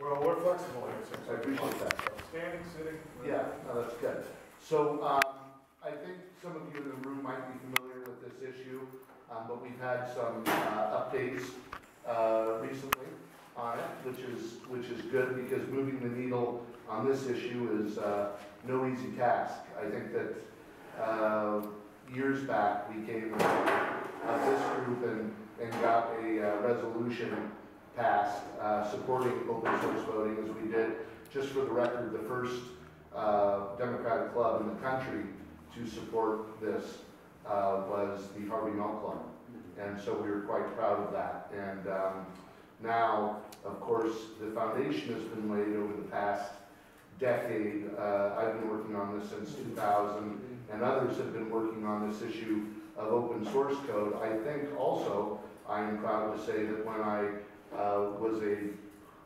Well, we're flexible here, so. I appreciate that. Standing, sitting. Yeah, no, that's good. So I think some of you in the room might be familiar with this issue, but we've had some updates recently on it, which is good because moving the needle on this issue is no easy task. I think that years back we came with this group and got a resolution passed supporting open source voting, as we did. Just for the record, the first Democratic club in the country to support this was the Harvey Milk Club, and so we were quite proud of that. And now, of course, the foundation has been laid over the past decade. I've been working on this since 2000, and others have been working on this issue of open source code. I think also I'm proud to say that when I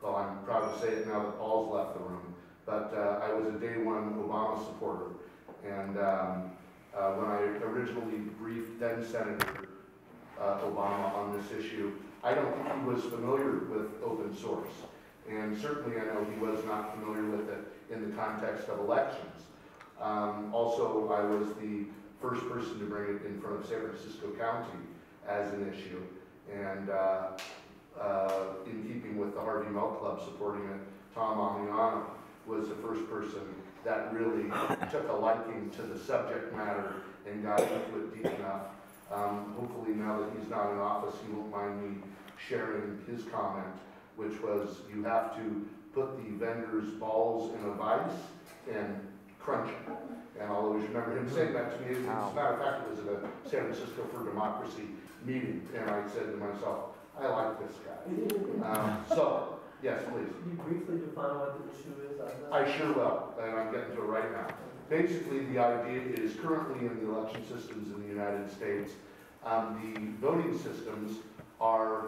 well, I'm proud to say it now that Paul's left the room, but I was a day one Obama supporter. And when I originally briefed then Senator Obama on this issue, I don't think he was familiar with open source. And certainly I know he was not familiar with it in the context of elections. Also, I was the first person to bring it in front of San Francisco County as an issue. And in keeping with the Harvey Milk Club supporting it, Tom Amiano was the first person that really took a liking to the subject matter and got into it deep enough. Hopefully now that he's not in office, he won't mind me sharing his comment, which was you have to put the vendor's balls in a vice and crunch it. And I'll always remember him saying that to me. As a matter of fact, it was at a San Francisco for Democracy meeting, and I said to myself, I like this guy. So, yes, please. Can you briefly define what the issue is? I sure will, and I'm getting to it right now. Basically, the idea is currently in the election systems in the United States, the voting systems are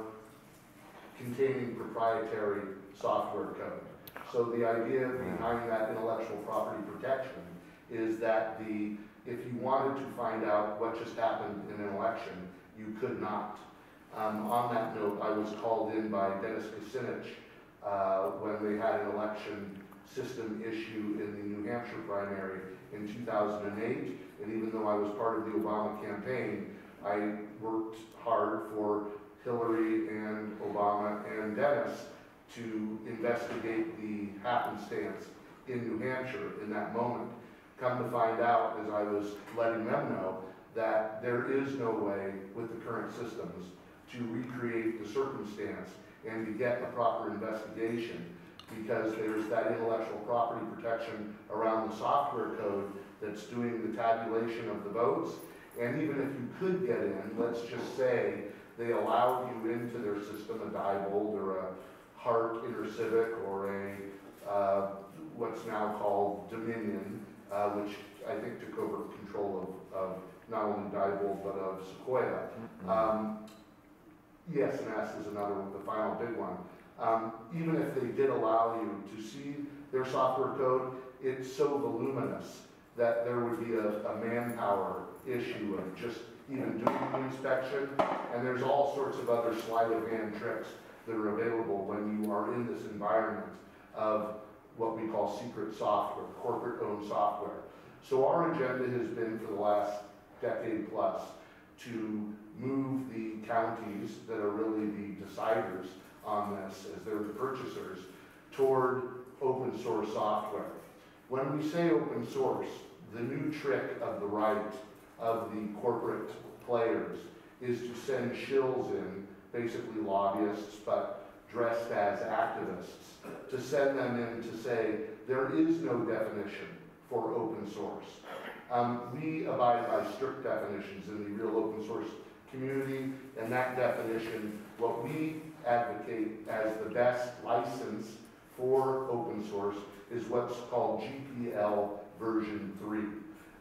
containing proprietary software code. So the idea behind that intellectual property protection is that if you wanted to find out what just happened in an election, you could not. On that note, I was called in by Dennis Kucinich when they had an election system issue in the New Hampshire primary in 2008. And even though I was part of the Obama campaign, I worked hard for Hillary and Obama and Dennis to investigate the happenstance in New Hampshire in that moment. Come to find out, as I was letting them know, that there is no way with the current systems to recreate the circumstance and to get a proper investigation, because there's that intellectual property protection around the software code that's doing the tabulation of the votes. And even if you could get in, let's just say they allowed you into their system, a Diebold or a Hart InterCivic or a what's now called Dominion, which I think took over control of not only Diebold but of Sequoia. ES&S is another one, the final big one. Even if they did allow you to see their software code, it's so voluminous that there would be a manpower issue of just even doing the inspection. And there's all sorts of other sleight of hand tricks that are available when you are in this environment of what we call secret software, corporate-owned software. So our agenda has been for the last decade plus to move the counties that are really the deciders on this, as they're the purchasers, toward open source software. When we say open source, the new trick of the right of the corporate players is to send shills in, basically lobbyists, but dressed as activists, to send them in to say there is no definition for open source. We abide by strict definitions in the real open source community, and that definition, what we advocate as the best license for open source is what's called GPL version 3.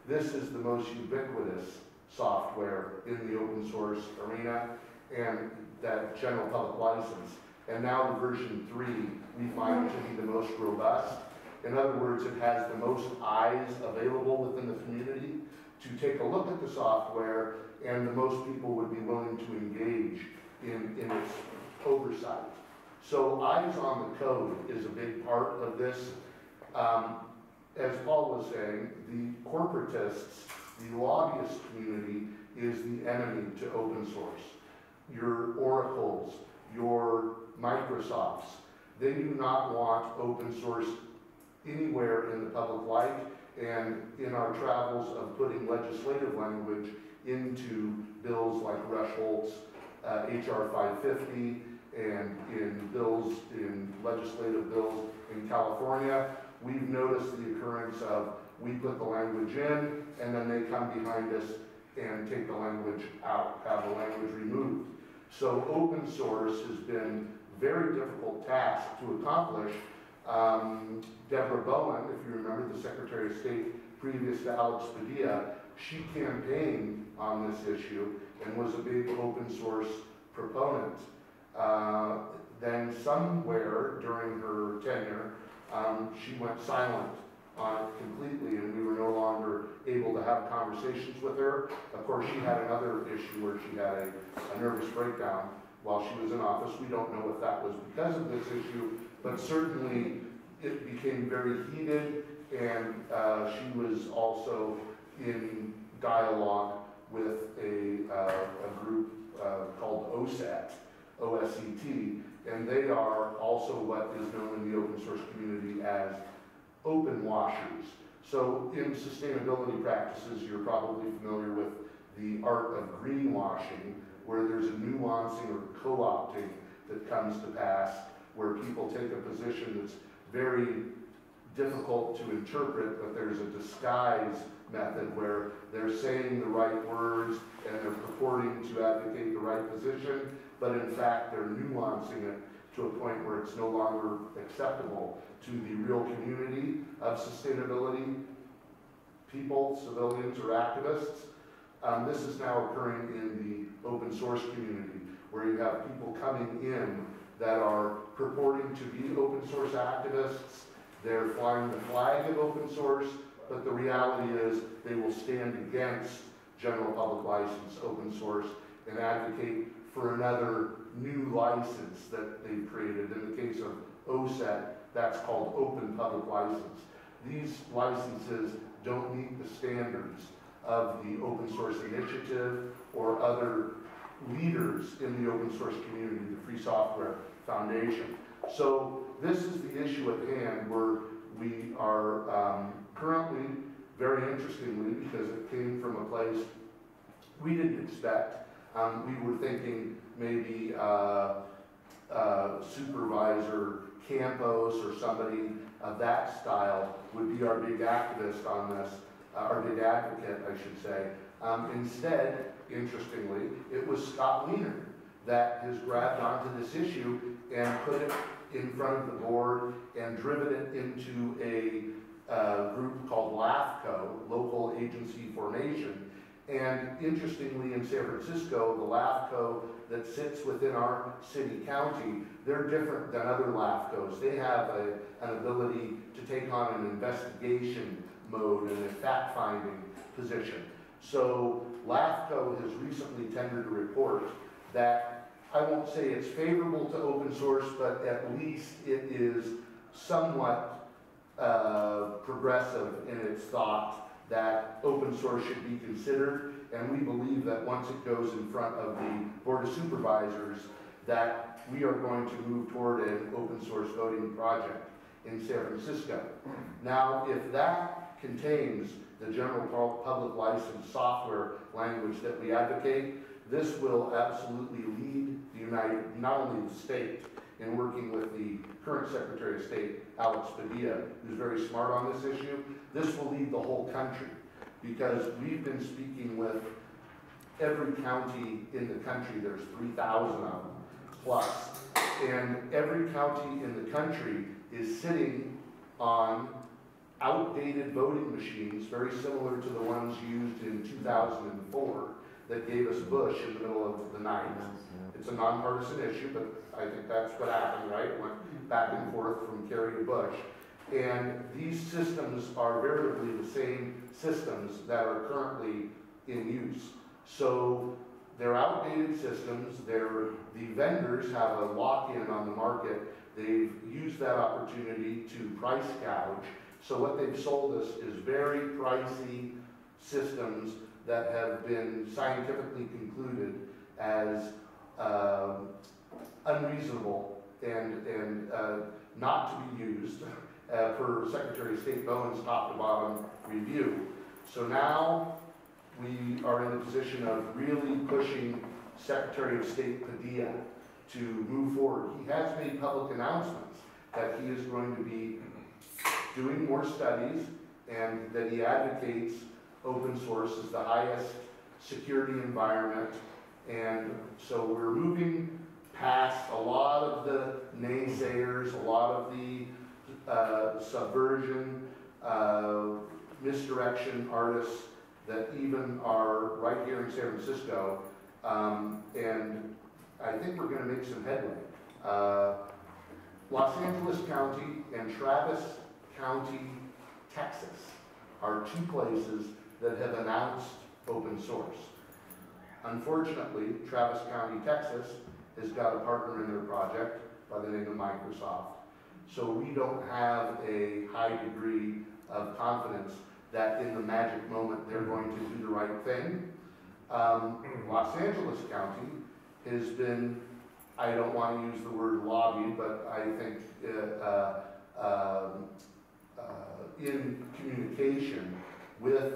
This is the most ubiquitous software in the open source arena and that general public license. And now the version 3 we find to be the most robust. In other words, it has the most eyes available within the community to take a look at the software, and the most people would be willing to engage in its oversight. So eyes on the code is a big part of this. As Paul was saying, the corporatists, the lobbyist community is the enemy to open source. Your Oracles, your Microsofts, they do not want open source anywhere in the public light, and in our travels of putting legislative language into bills like Rush-Holt's HR 550 and in legislative bills in California, we've noticed the occurrence of we put the language in and then they come behind us and take the language out, have the language removed. So open source has been a very difficult task to accomplish. Deborah Bowen, if you remember, the Secretary of State previous to Alex Padilla, she campaigned on this issue and was a big open source proponent. Then somewhere during her tenure, she went silent on it completely, and we were no longer able to have conversations with her. Of course, she had another issue where she had a nervous breakdown while she was in office. We don't know if that was because of this issue, but certainly it became very heated, and she was also in dialogue with a group called OSET, O-S-E-T, and they are also what is known in the open source community as open washers. So in sustainability practices, you're probably familiar with the art of greenwashing, where there's a nuancing or co-opting that comes to pass, where people take a position that's very difficult to interpret, but there's a disguise method where they're saying the right words and they're purporting to advocate the right position, but in fact they're nuancing it to a point where it's no longer acceptable to the real community of sustainability people, civilians, or activists. This is now occurring in the open source community, where you have people coming in that are purporting to be open source activists. They're flying the flag of open source, but the reality is they will stand against general public license open source and advocate for another new license that they've created. In the case of OSET, that's called Open Public License. These licenses don't meet the standards of the Open Source Initiative or other leaders in the open source community, the Free Software Foundation. So this is the issue at hand, where we are currently, very interestingly, because it came from a place we didn't expect. We were thinking maybe Supervisor Campos or somebody of that style would be our big activist on this, our big advocate, I should say. Instead, interestingly, it was Scott Wiener that has grabbed onto this issue and put it in front of the board and driven it into a group called LAFCO, Local Agency Formation. And interestingly, in San Francisco, the LAFCO that sits within our city county, they're different than other LAFCOs. They have an ability to take on an investigation mode and a fact-finding position. So LAFCO has recently tendered a report that, I won't say it's favorable to open source, but at least it is somewhat progressive in its thought that open source should be considered, and we believe that once it goes in front of the Board of Supervisors, that we are going to move toward an open source voting project in San Francisco. Now, if that contains the general public license software language that we advocate, this will absolutely lead not only the state in working with the current Secretary of State, Alex Padilla, who's very smart on this issue. This will lead the whole country, because we've been speaking with every county in the country. There's 3,000 of them plus, and every county in the country is sitting on outdated voting machines, very similar to the ones used in 2004 that gave us Bush in the middle of the night. It's a nonpartisan issue, but I think that's what happened, right? It went back and forth from Kerry to Bush. And these systems are veritably the same systems that are currently in use. So they're outdated systems, the vendors have a lock-in on the market. They've used that opportunity to price gouge. So what they've sold us is very pricey systems that have been scientifically concluded as unreasonable and not to be used per Secretary of State Bowen's top-to-bottom review. So now we are in a position of really pushing Secretary of State Padilla to move forward. He has made public announcements that he is going to be doing more studies and that he advocates open source as the highest security environment. And so we're moving past a lot of the naysayers, a lot of the subversion, misdirection artists that even are right here in San Francisco. And I think we're going to make some headway. Los Angeles County and Travis County, Texas are two places that have announced open source. Unfortunately, Travis County, Texas has got a partner in their project by the name of Microsoft. So we don't have a high degree of confidence that in the magic moment they're going to do the right thing. Los Angeles County has been, I don't want to use the word lobby, but I think in communication with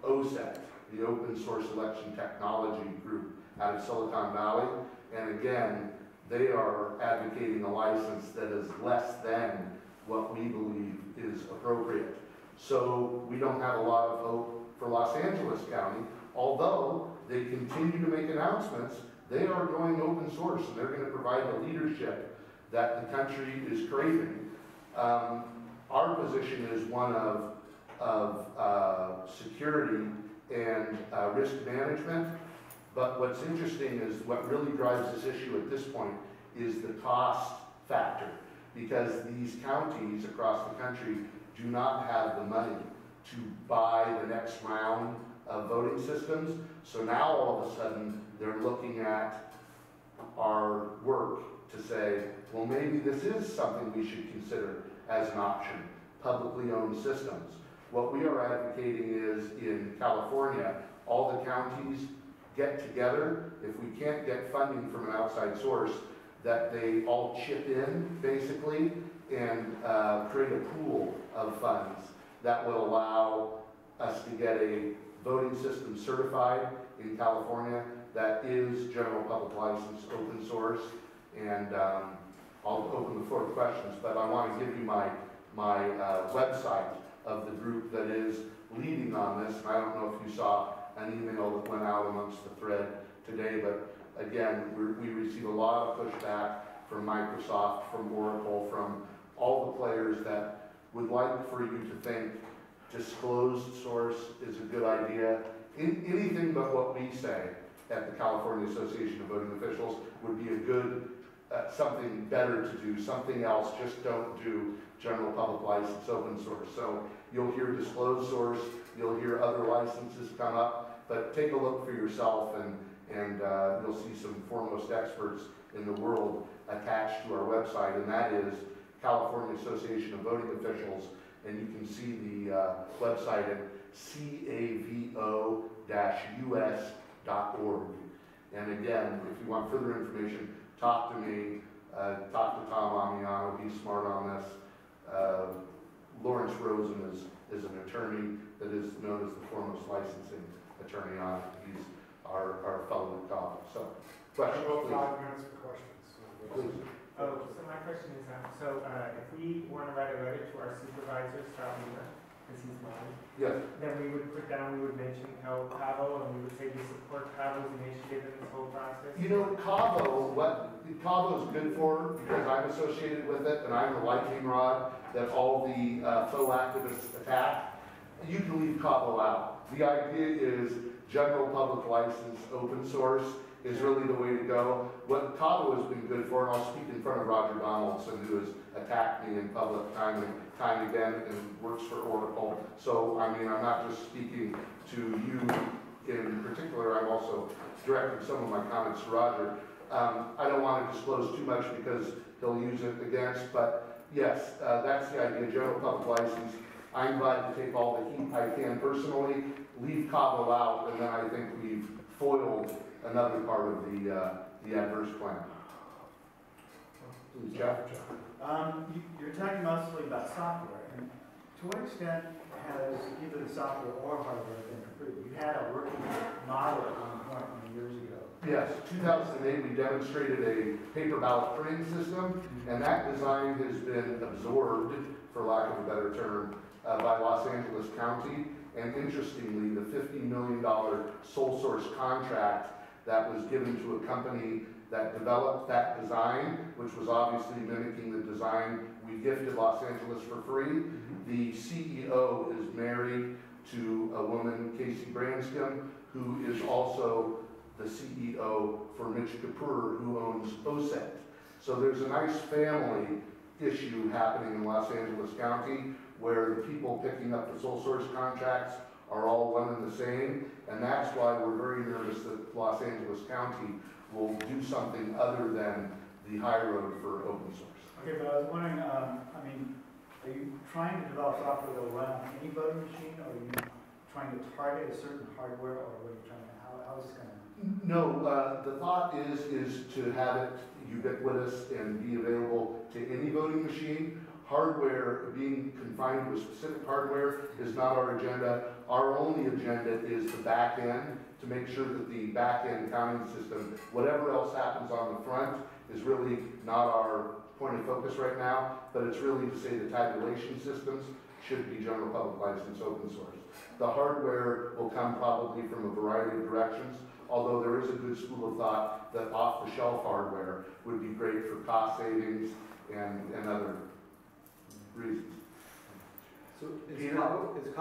OSET, the Open Source Election Technology Group out of Silicon Valley. And again, they are advocating a license that is less than what we believe is appropriate. So we don't have a lot of hope for Los Angeles County, although they continue to make announcements. They are going open source, and they're going to provide the leadership that the country is craving. Our position is one of security and risk management. But what's interesting is what really drives this issue at this point is the cost factor, because these counties across the country do not have the money to buy the next round of voting systems. So now all of a sudden they're looking at our work to say, well, maybe this is something we should consider as an option, publicly owned systems. What we are advocating is in California, all the counties get together. If we can't get funding from an outside source, that they all chip in, basically, and create a pool of funds that will allow us to get a voting system certified in California that is general public license, open source. And I'll open the floor to questions, but I want to give you my website of the group that is leading on this. And I don't know if you saw an email that went out amongst the thread today, but again, we receive a lot of pushback from Microsoft, from Oracle, from all the players that would like for you to think disclosed source is a good idea. Anything but what we say at the California Association of Voting Officials would be a good, something better to do, something else. Just don't do general public license open source. So you'll hear disclosed source, you'll hear other licenses come up, but take a look for yourself, and you'll see some foremost experts in the world attached to our website, and that is California Association of Voting Officials, and you can see the website at cavo-us.org. And again, if you want further information, talk to me, talk to Tom Amiano, he's smart on this. Lawrence Rosen is an attorney that is known as the foremost licensing attorney on it. He's our fellow at Cabo. So, questions, About please. 5 minutes for questions. Please. Oh, so my question is, if we want to write a letter to our supervisor, Scott Wheeler, because he's mine, Yes. then we would put down, we would mention how Cabo, and we would say we support Cabo's initiative in this whole process. You know, Cabo, what Cabo is good for, because I'm associated with it, and I'm the lightning rod that all the faux activists attack, you can leave Cabo out. The idea is general public license, open source is really the way to go. What Cabo has been good for, and I'll speak in front of Roger Donaldson, who has attacked me in public time and time again and works for Oracle. So, I mean, I'm not just speaking to you, in particular, I'm also directing some of my comments to Roger. I don't want to disclose too much because he'll use it against, but yes, that's the idea, general public license. I'm glad to take all the heat I can personally, leave Cabo out, and then I think we've foiled another part of the adverse plan. Please, Jeff. You're talking mostly about software, and to what extent has either the software or hardware been improved? You had a working model at one point many years ago. Yes, 2008 we demonstrated a paper ballot printing system, and that design has been absorbed, for lack of a better term, by Los Angeles County. And interestingly, the $50 million sole source contract that was given to a company that developed that design, which was obviously mimicking the design we gifted Los Angeles for free. The CEO is married to a woman, Casey Branscombe, who is also the CEO for Mitch Kapur, who owns OSET. So there's a nice family issue happening in Los Angeles County where the people picking up the sole source contracts are all one and the same, and that's why we're very nervous that Los Angeles County will do something other than the high road for open source. Okay, but I was wondering, I mean, are you trying to develop software that will run on any voting machine, or are you trying to target a certain hardware, or what are you trying to, how is this going to? No, the thought is to have it ubiquitous and be available to any voting machine. Hardware, being confined to a specific hardware, is not our agenda. Our only agenda is the back end, to make sure that the back end counting system, whatever else happens on the front, is really not our point of focus right now, but it's really to say the tabulation systems should be general public license open source. The hardware will come probably from a variety of directions, although there is a good school of thought that off-the-shelf hardware would be great for cost savings and other reasons. So is Cabo will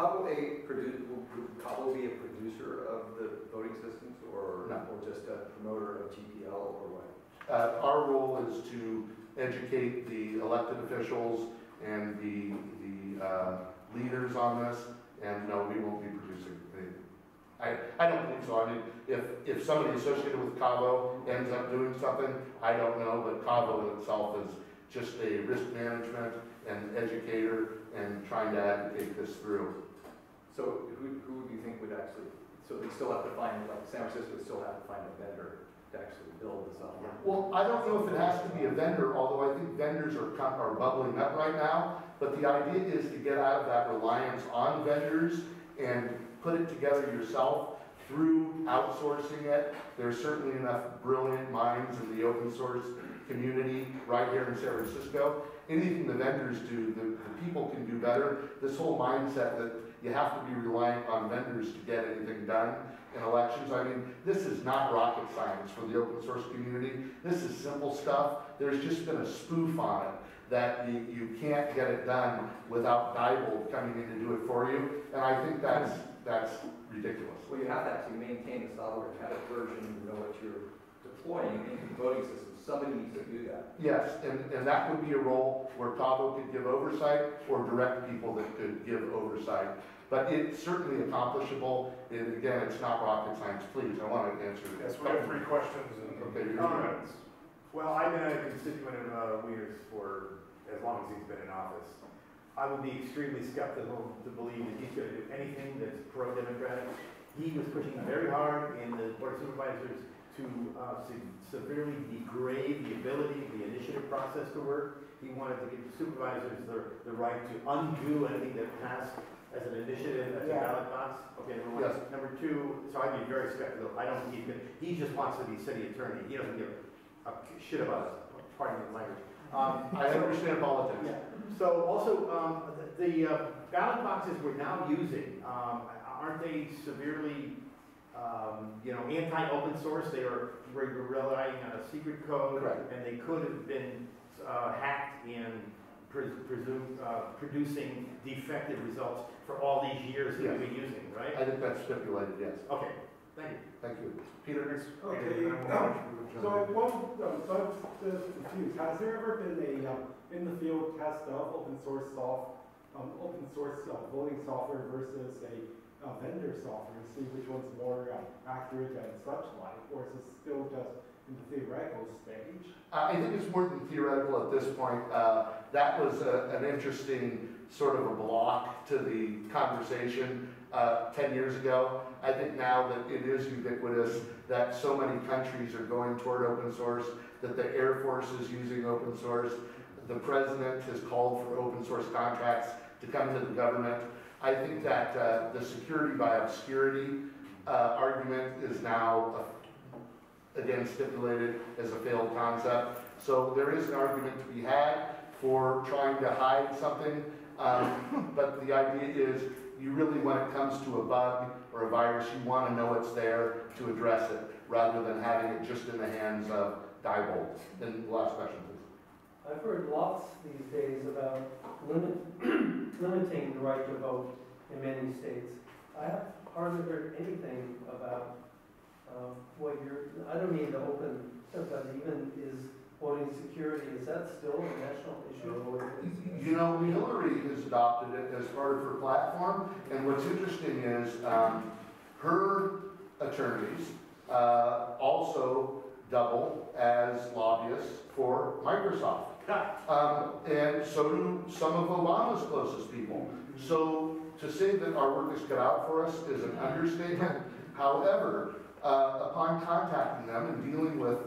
Cabo be a producer of the voting systems, or, No. or just a promoter of GPL, or what? Our role is to educate the elected officials and the leaders on this, and no, we won't be producing anything. I don't think so. I mean, if somebody associated with Cabo ends up doing something, I don't know, but Cabo in itself is just a risk management and educator and trying to advocate this through. So who do you think would actually, so they still have to find, like San Francisco would still have to find a vendor to actually build the software? Well, I don't know if it has to be a vendor, although I think vendors are bubbling up right now. But the idea is to get out of that reliance on vendors and put it together yourself through outsourcing it. There's certainly enough brilliant minds in the open source community right here in San Francisco. Anything the vendors do, the people can do better. This whole mindset that you have to be reliant on vendors to get anything done in elections, I mean, this is not rocket science for the open source community. This is simple stuff. There's just been a spoof on it that you can't get it done without Diebold coming in to do it for you. And I think that's ridiculous. Well, you have to actually maintain the software, have a version, you know what you're deploying into the voting system. Somebody needs to do that. Yes, and that would be a role where Cabo could give oversight or direct people that could give oversight. But it's certainly accomplishable. And again, it's not rocket science. Please, I want to answer this. Yes, we have 3 questions and Okay, 2 you're minutes. Well, I've been a constituent of Weir's for as long as he's been in office. I would be extremely skeptical to believe that he's going to do anything that's pro-democratic. He was pushing very hard in the Board of Supervisors to severely degrade the ability of the initiative process to work. He wanted to give the supervisors the right to undo anything that passed as an initiative, as a ballot box. Okay, number one. Yes. Number 2, so I'd be very skeptical. I don't think he just wants to be city attorney. He doesn't give a shit about us, pardon the language. I understand politics. Yeah. So also, the ballot boxes we're now using, aren't they severely anti-open source? They are relying on a secret code, Correct. and they could have been hacked and producing defective results for all these years that Yes. we've been using, right? I think that's stipulated, yes. Okay, thank you. Thank you. Peter, next. Okay, so I'm just confused. Has there ever been a in the field test of open source voting software versus a vendor software to see which one's more accurate and such like, or is it still just in the theoretical stage? I think it's more than theoretical at this point. That was an interesting sort of a block to the conversation 10 years ago. I think now that it is ubiquitous, that so many countries are going toward open source, that the Air Force is using open source, the President has called for open source contracts to come to the government. I think that the security by obscurity argument is now again stipulated as a failed concept. So there is an argument to be had for trying to hide something, but the idea is you really, when it comes to a bug or a virus, you want to know it's there to address it, rather than having it just in the hands of Diebold. And the last question, please. I've heard lots these days about limiting the right to vote in many states. I have hardly heard anything about what you're, I don't mean to open, sometimes even is voting security, is that still a national issue? You know, Hillary has adopted it as part of her platform, and what's interesting is her attorneys also double as lobbyists for Microsoft. And so do some of Obama's closest people. So to say that our work is cut out for us is an understatement. However, upon contacting them and dealing with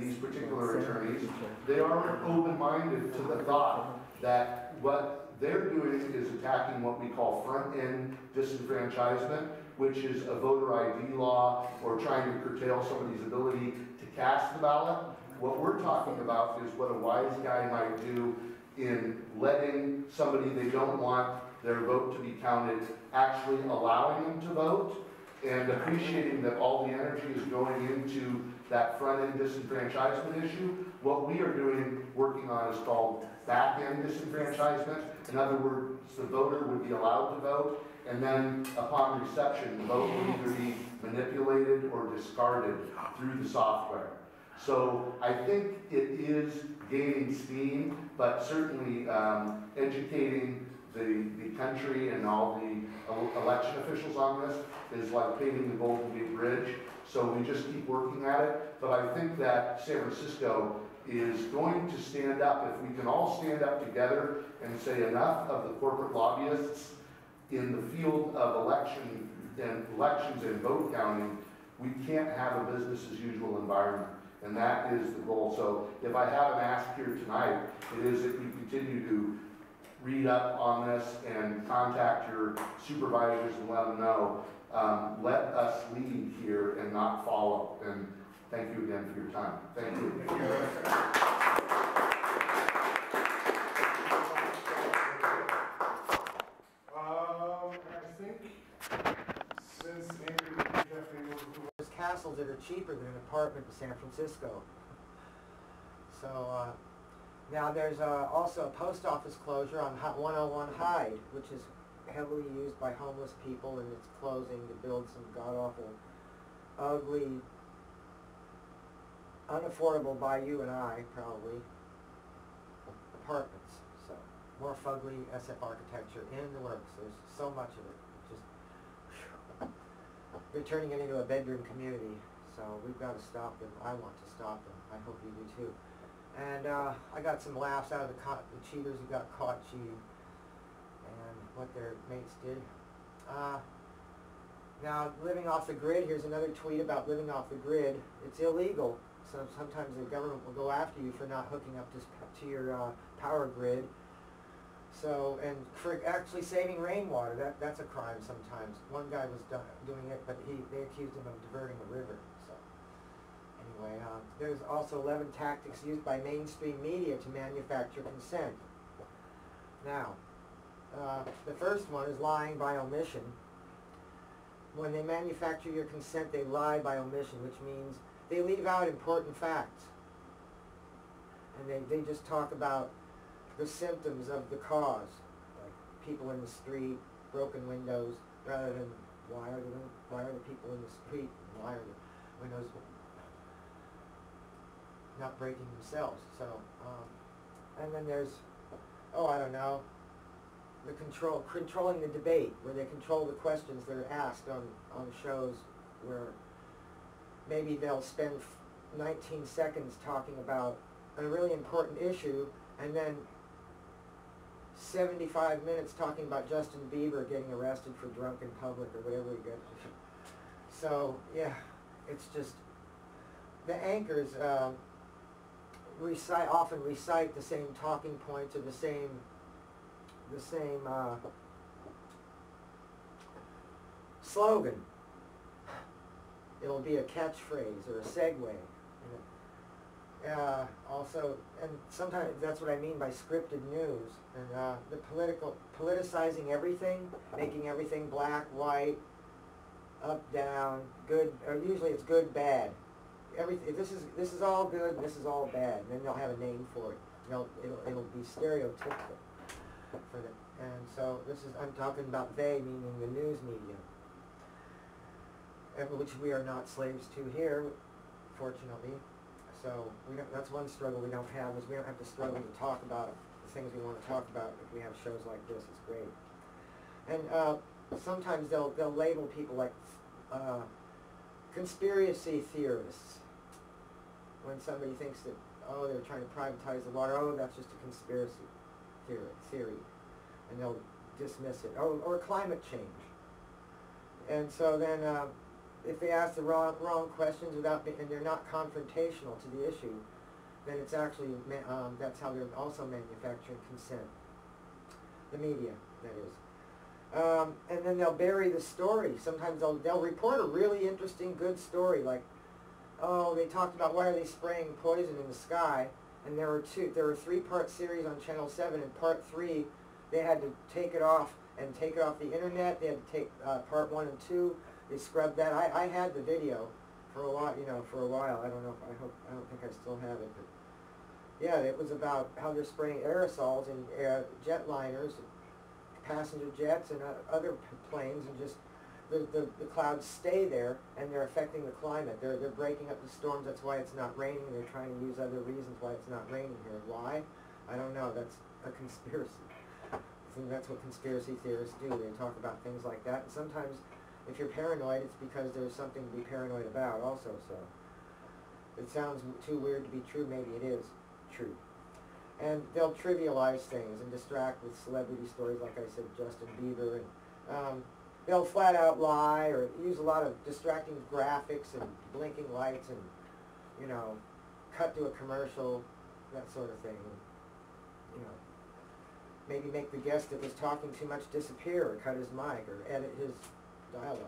these particular attorneys, they are open-minded to the thought that what they're doing is attacking what we call front-end disenfranchisement, which is a voter ID law or trying to curtail somebody's ability to cast the ballot. What we're talking about is what a wise guy might do in letting somebody they don't want their vote to be counted, actually allowing them to vote, and appreciating that all the energy is going into that front-end disenfranchisement issue. What we are doing, working on, is called back-end disenfranchisement. In other words, the voter would be allowed to vote, and then upon reception, the vote will either be manipulated or discarded through the software. So I think it is gaining steam, but certainly educating the country and all the election officials on this is like painting the Golden Gate Bridge. So we just keep working at it. But I think that San Francisco is going to stand up. If we can all stand up together and say enough of the corporate lobbyists in the field of elections and vote counting, we can't have a business as usual environment. And that is the goal. So if I have an ask here tonight, it is that you continue to read up on this and contact your supervisors and let them know. Let us lead here and not follow. And thank you again for your time. Thank you. Thank you. I think since Andrew and Jeffrey were There's castles that are cheaper than an apartment in San Francisco. So now there's also a post office closure on 101 Hyde, which is heavily used by homeless people, and it's closing to build some god-awful, ugly, unaffordable by you and I, probably, apartments. So more fugly SF architecture in the works. There's so much of it. Just they're turning it into a bedroom community. So we've got to stop them. I want to stop them. I hope you do too. And I got some laughs out of the cheaters who got caught cheating and what their mates did. Now, living off the grid, here's another tweet about living off the grid. It's illegal. So sometimes the government will go after you for not hooking up to your power grid. So, and for actually saving rainwater, that's a crime sometimes. One guy was doing it, but they accused him of diverting the river. So, anyway, there's also 11 tactics used by mainstream media to manufacture consent. Now, the first one is lying by omission. When they manufacture your consent, they lie by omission, which means they leave out important facts. And they just talk about the symptoms of the cause, like people in the street, broken windows, rather than why are the people in the street, why are the windows not breaking themselves. So, and then there's, I don't know, controlling the debate, where they control the questions that are asked on shows where maybe they'll spend 19 seconds talking about a really important issue and then 75 minutes talking about Justin Bieber getting arrested for drunk in public or whatever he gets. So, yeah, it's just, the anchors often recite the same talking points or the same slogan. It'll be a catchphrase or a segue. Also, and sometimes that's what I mean by scripted news. And the politicizing everything, making everything black, white, up, down, good, or usually it's good, bad. This is all good, and this is all bad. And then they'll have a name for it. It'll be stereotypical for them. And so I'm talking about they, meaning the news media, which we are not slaves to here, fortunately. So that's one struggle we don't have, is we don't have to struggle to talk about the things we want to talk about if we have shows like this. It's great. And sometimes they'll label people like conspiracy theorists. When somebody thinks that, oh, they're trying to privatize the water, oh, that's just a conspiracy theory. And they'll dismiss it. Or climate change. And so then if they ask the wrong questions and they're not confrontational to the issue, then it's actually, that's how they're also manufacturing consent. The media, that is. And then they'll bury the story. Sometimes they'll report a really interesting, good story, like, oh, they talked about why are they spraying poison in the sky, and there were a 3-part series on Channel 7, and part 3, they had to take it off the internet. They had to take part 1 and 2. They scrubbed that. I had the video for a while, I don't know, I don't think I still have it, but yeah, it was about how they're spraying aerosols in jetliners, passenger jets, and other planes, and just the clouds stay there, and they're affecting the climate. They're breaking up the storms. That's why it's not raining. They're trying to use other reasons why it's not raining here. Why? I don't know. That's a conspiracy. And that's what conspiracy theorists do. They talk about things like that. And sometimes, if you're paranoid, it's because there's something to be paranoid about also. So it sounds too weird to be true. Maybe it is true. And they'll trivialize things and distract with celebrity stories, like I said, Justin Bieber, and they'll flat out lie or use a lot of distracting graphics and blinking lights and, cut to a commercial, that sort of thing. Maybe make the guest that was talking too much disappear, or cut his mic, or edit his dialogue.